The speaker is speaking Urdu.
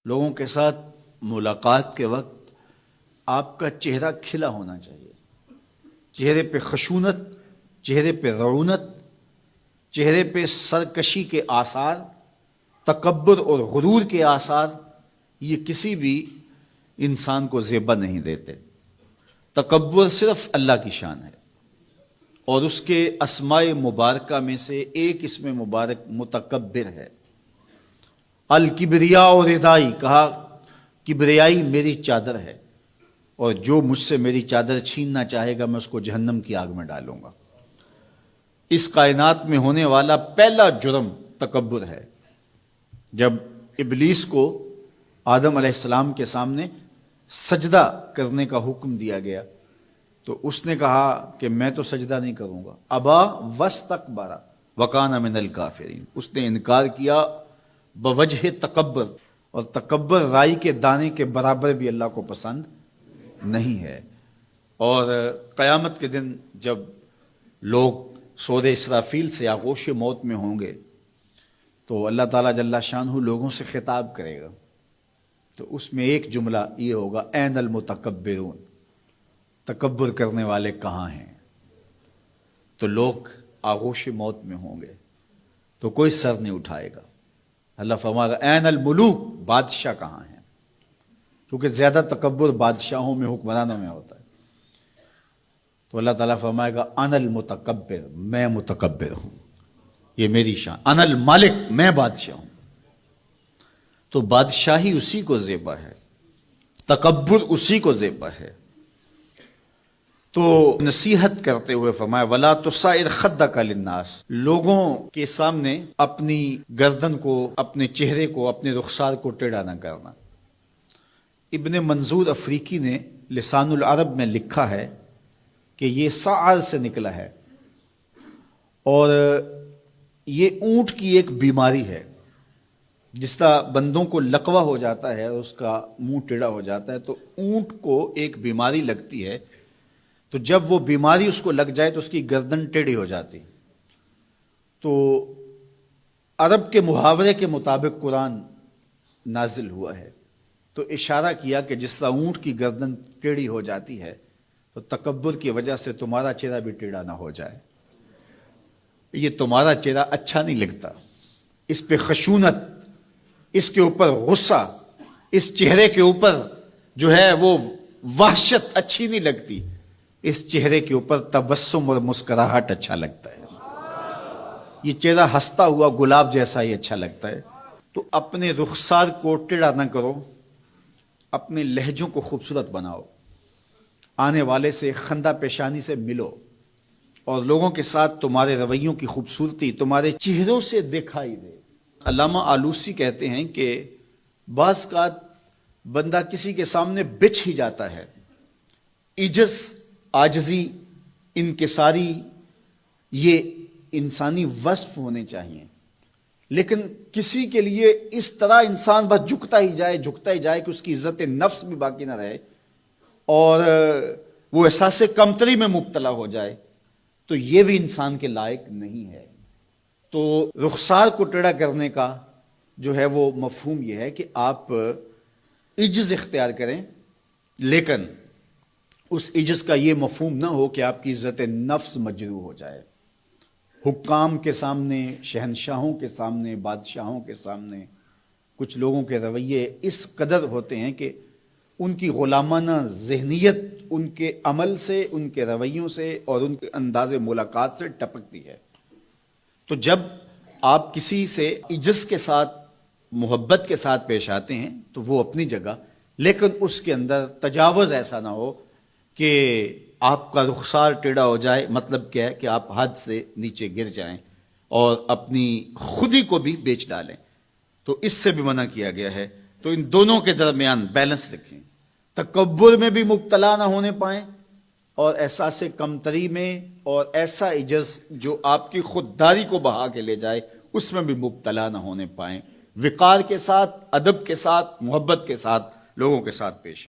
لوگوں کے ساتھ ملاقات کے وقت آپ کا چہرہ کھلا ہونا چاہیے، چہرے پہ خشونت، چہرے پہ رعونت، چہرے پہ سرکشی کے آثار، تکبر اور غرور کے آثار یہ کسی بھی انسان کو زیبا نہیں دیتے۔ تکبر صرف اللہ کی شان ہے، اور اس کے اسماء مبارکہ میں سے ایک اسم مبارک متکبر ہے۔ الکبریاء ردائی، کہا کبریائی میری چادر ہے، اور جو مجھ سے میری چادر چھیننا چاہے گا میں اس کو جہنم کی آگ میں ڈالوں گا۔ اس کائنات میں ہونے والا پہلا جرم تکبر ہے۔ جب ابلیس کو آدم علیہ السلام کے سامنے سجدہ کرنے کا حکم دیا گیا تو اس نے کہا کہ میں تو سجدہ نہیں کروں گا۔ ابا واستکبر وکان من الکافرین، اس نے انکار کیا بوجہ تکبر، اور تکبر رائی کے دانے کے برابر بھی اللہ کو پسند نہیں ہے۔ اور قیامت کے دن جب لوگ سور اسرافیل سے آغوش موت میں ہوں گے تو اللہ تعالیٰ جل شانہ لوگوں سے خطاب کرے گا، تو اس میں ایک جملہ یہ ہوگا، این المتکبرون، تکبر کرنے والے کہاں ہیں؟ تو لوگ آغوش موت میں ہوں گے تو کوئی سر نہیں اٹھائے گا۔ اللہ فرمائے گا این الملوک، بادشاہ کہاں ہیں؟ کیونکہ زیادہ تکبر بادشاہوں میں، حکمرانوں میں ہوتا ہے۔ تو اللہ تعالیٰ فرمائے گا انا المتکبر، میں متکبر ہوں، یہ میری شان، انا المالک، میں بادشاہ ہوں۔ تو بادشاہی اسی کو زیبا ہے، تکبر اسی کو زیبا ہے۔ تو نصیحت کرتے ہوئے فرمایا وَلَا تُصَعِرْ خَدَّكَ لِلنَّاسِ، لوگوں کے سامنے اپنی گردن کو، اپنے چہرے کو، اپنے رخسار کو ٹیڑھا نہ کرنا۔ ابن منظور افریقی نے لسان العرب میں لکھا ہے کہ یہ سعر سے نکلا ہے، اور یہ اونٹ کی ایک بیماری ہے۔ جس طرح بندوں کو لقوہ ہو جاتا ہے، اس کا منہ ٹیڑھا ہو جاتا ہے، تو اونٹ کو ایک بیماری لگتی ہے، تو جب وہ بیماری اس کو لگ جائے تو اس کی گردن ٹیڑھی ہو جاتی۔ تو عرب کے محاورے کے مطابق قرآن نازل ہوا ہے، تو اشارہ کیا کہ جس طرح اونٹ کی گردن ٹیڑھی ہو جاتی ہے تو تکبر کی وجہ سے تمہارا چہرہ بھی ٹیڑھا نہ ہو جائے۔ یہ تمہارا چہرہ اچھا نہیں لگتا، اس پہ خشونت، اس کے اوپر غصہ، اس چہرے کے اوپر جو ہے وہ وحشت اچھی نہیں لگتی، اس چہرے کے اوپر تبسم اور مسکراہٹ اچھا لگتا ہے۔ یہ چہرہ ہنستا ہوا گلاب جیسا ہی اچھا لگتا ہے۔ تو اپنے رخسار کو ٹیڑھا نہ کرو، اپنے لہجوں کو خوبصورت بناؤ، آنے والے سے خندہ پیشانی سے ملو، اور لوگوں کے ساتھ تمہارے رویوں کی خوبصورتی تمہارے چہروں سے دکھائی دے۔ علامہ آلوسی کہتے ہیں کہ بعض کا بندہ کسی کے سامنے بچ ہی جاتا ہے، عجز، عاجزی، انکساری، یہ انسانی وصف ہونے چاہیے، لیکن کسی کے لیے اس طرح انسان بس جھکتا ہی جائے کہ اس کی عزت نفس بھی باقی نہ رہے اور وہ احساس کمتری میں مبتلا ہو جائے، تو یہ بھی انسان کے لائق نہیں ہے۔ تو رخسار کو ٹیڑھا کرنے کا جو ہے وہ مفہوم یہ ہے کہ آپ عجز اختیار کریں، لیکن اس عجز کا یہ مفہوم نہ ہو کہ آپ کی عزت نفس مجروح ہو جائے۔ حکام کے سامنے، شہنشاہوں کے سامنے، بادشاہوں کے سامنے کچھ لوگوں کے رویے اس قدر ہوتے ہیں کہ ان کی غلامانہ ذہنیت ان کے عمل سے، ان کے رویوں سے اور ان کے انداز ملاقات سے ٹپکتی ہے۔ تو جب آپ کسی سے عجز کے ساتھ، محبت کے ساتھ پیش آتے ہیں تو وہ اپنی جگہ، لیکن اس کے اندر تجاوز ایسا نہ ہو کہ آپ کا رخسار ٹیڑھا ہو جائے۔ مطلب کیا ہے کہ آپ حد سے نیچے گر جائیں اور اپنی خودی کو بھی بیچ ڈالیں، تو اس سے بھی منع کیا گیا ہے۔ تو ان دونوں کے درمیان بیلنس رکھیں، تکبر میں بھی مبتلا نہ ہونے پائیں اور احساس کمتری میں، اور ایسا عجز جو آپ کی خودداری کو بہا کے لے جائے اس میں بھی مبتلا نہ ہونے پائیں۔ وقار کے ساتھ، ادب کے ساتھ، محبت کے ساتھ لوگوں کے ساتھ پیش